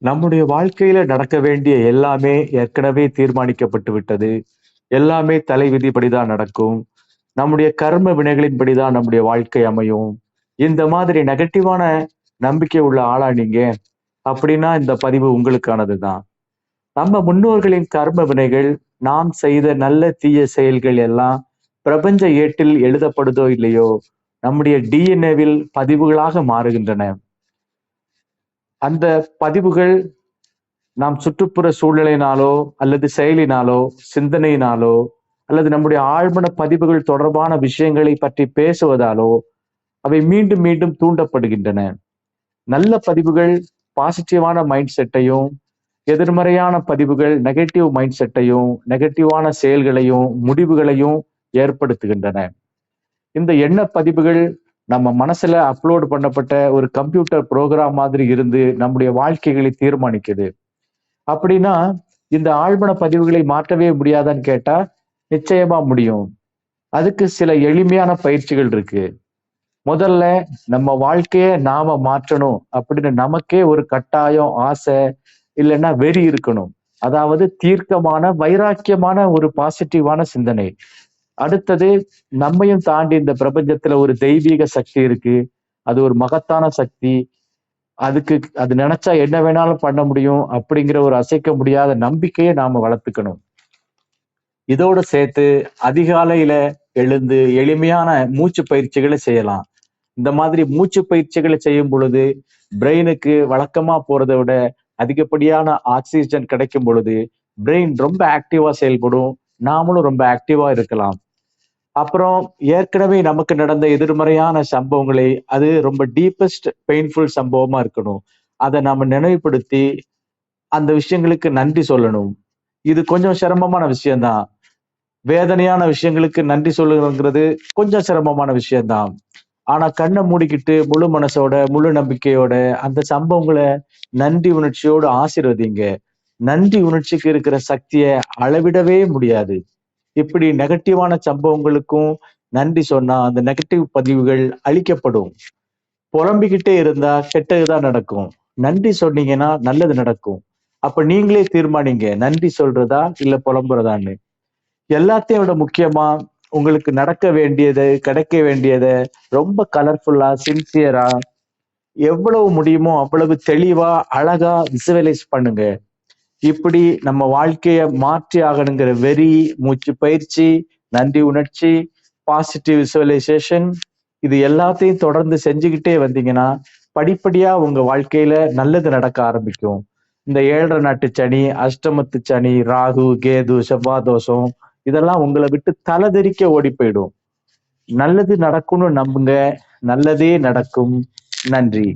நம்முடைய வாழ்க்கையில நடக்க வேண்டிய எல்லாமே ஏற்கனவே தீர்மானிக்கப்பட்டு விட்டது. எல்லாமே தலை விதிப்படிதான் நடக்கும். நம்முடைய கர்ம வினைகளின்படிதான் நம்முடைய வாழ்க்கை அமையும். இந்த மாதிரி நெகட்டிவான நம்பிக்கை உள்ள ஆளா நீங்க? அப்படின்னா இந்த பதிவு உங்களுக்கானது தான். நம்ம முன்னோர்களின் கர்ம வினைகள், நாம் செய்த நல்ல தீய செயல்கள் எல்லாம் பிரபஞ்ச ஏட்டில் எழுதப்படுதோ இல்லையோ, நம்முடைய டிஎன்ஏவில் பதிவுகளாக மாறுகின்றன. அந்த பதிவுகள் நாம் சுற்றுப்புற சூழ்நிலையினாலோ அல்லது செயலினாலோ சிந்தனையினாலோ அல்லது நம்முடைய ஆழ்மன பதிவுகள் தொடர்பான விஷயங்களை பற்றி பேசுவதாலோ அவை மீண்டும் மீண்டும் தூண்டப்படுகின்றன. நல்ல பதிவுகள் பாசிட்டிவான மைண்ட் செட்டையும், எதிர்மறையான பதிவுகள் நெகட்டிவ் மைண்ட் செட்டையும், நெகட்டிவான செயல்களையும் முடிவுகளையும் ஏற்படுத்துகின்றன. இந்த எண்ண பதிவுகள் நம்ம மனசுல அப்லோட் பண்ணப்பட்ட ஒரு கம்ப்யூட்டர் ப்ரோக்ராம் மாதிரி இருந்து நம்முடைய வாழ்க்கைகளை தீர்மானிக்குது. அப்படின்னா இந்த ஆழ்மன பதிவுகளை மாற்றவே முடியாதான்னு கேட்டா நிச்சயமா முடியும். அதுக்கு சில எளிமையான பயிற்சிகள் இருக்கு. முதல்ல நம்ம வாழ்க்கைய நாம மாற்றணும் அப்படின்னு நமக்கே ஒரு கட்டாயம், ஆசை இல்லைன்னா வெறி இருக்கணும். அதாவது தீர்க்கமான வைராக்கியமான ஒரு பாசிட்டிவான சிந்தனை. அடுத்தது, நம்மையும் தாண்டி இந்த பிரபஞ்சத்துல ஒரு தெய்வீக சக்தி இருக்கு. அது ஒரு மகத்தான சக்தி. அதுக்கு அது நினைச்சா என்ன வேணாலும் பண்ண முடியும் அப்படிங்கிற ஒரு அசைக்க முடியாத நம்பிக்கையை நாம வளர்த்துக்கணும். இதோட சேர்த்து அதிகாலையில எழுந்து எளிமையான மூச்சு பயிற்சிகளை செய்யலாம். இந்த மாதிரி மூச்சு பயிற்சிகளை செய்யும் பொழுது பிரெயினுக்கு வழக்கமா போறதை விட அதிகப்படியான ஆக்சிஜன் கிடைக்கும் பொழுது பிரெயின் ரொம்ப ஆக்டிவா செயல்படும். நாமளும் ரொம்ப ஆக்டிவா இருக்கலாம். அப்புறம் ஏற்கனவே நமக்கு நடந்த எதிர்மறையான சம்பவங்களை, அது ரொம்ப டீப்பஸ்ட் பெயின்ஃபுல் சம்பவமா இருக்கணும். அதை நாம நினைவுபடுத்தி அந்த விஷயங்களுக்கு நன்றி சொல்லணும். இது கொஞ்சம் சிரமமான விஷயம்தான். வேதனையான விஷயங்களுக்கு நன்றி சொல்லுங்கிறது கொஞ்சம் சிரமமான விஷயம்தான். ஆனா கண்ணை மூடிக்கிட்டு முழு மனசோட முழு நம்பிக்கையோட அந்த சம்பவங்களை நன்றி உணர்ச்சியோடு ஆசீர்வதிங்க. நன்றி உணர்ச்சிக்கு இருக்கிற சக்தியை அளவிடவே முடியாது. இப்படி நெகட்டிவான சம்பவங்களுக்கும் நன்றி சொன்னா அந்த நெகட்டிவ் பதிவுகள் அழிக்கப்படும். புலம்பிக்கிட்டே இருந்தா கெட்டதுதான் நடக்கும். நன்றி சொன்னீங்கன்னா நல்லது நடக்கும். அப்ப நீங்களே தீர்மானிங்க, நன்றி சொல்றதா இல்ல புலம்புறதான்னு. எல்லாத்தையும் விட முக்கியமா உங்களுக்கு நடக்க வேண்டியது, கிடைக்க வேண்டியதை ரொம்ப கலர்ஃபுல்லா, சின்சியரா, எவ்வளவு முடியுமோ அவ்வளவு தெளிவா, அழகா விசுவலைஸ் பண்ணுங்க. இப்படி நம்ம வாழ்க்கைய மாற்றி ஆகணுங்கிற வெறி, மூச்சு பயிற்சி, நன்றி உணர்ச்சி, பாசிட்டிவ் விசுவலைசேஷன், இது எல்லாத்தையும் தொடர்ந்து செஞ்சுக்கிட்டே வந்தீங்கன்னா படிப்படியா உங்க வாழ்க்கையில நல்லது நடக்க ஆரம்பிக்கும். இந்த 7.5 நாட்டு சனி, அஷ்டமத்து சனி, ராகு, கேது, செவ்வாய் தோஷம் இதெல்லாம் உங்களை விட்டு தலதெறிக்க ஓடி போயிடும். நல்லது நடக்கும்னு நம்புங்க. நல்லதே நடக்கும். நன்றி.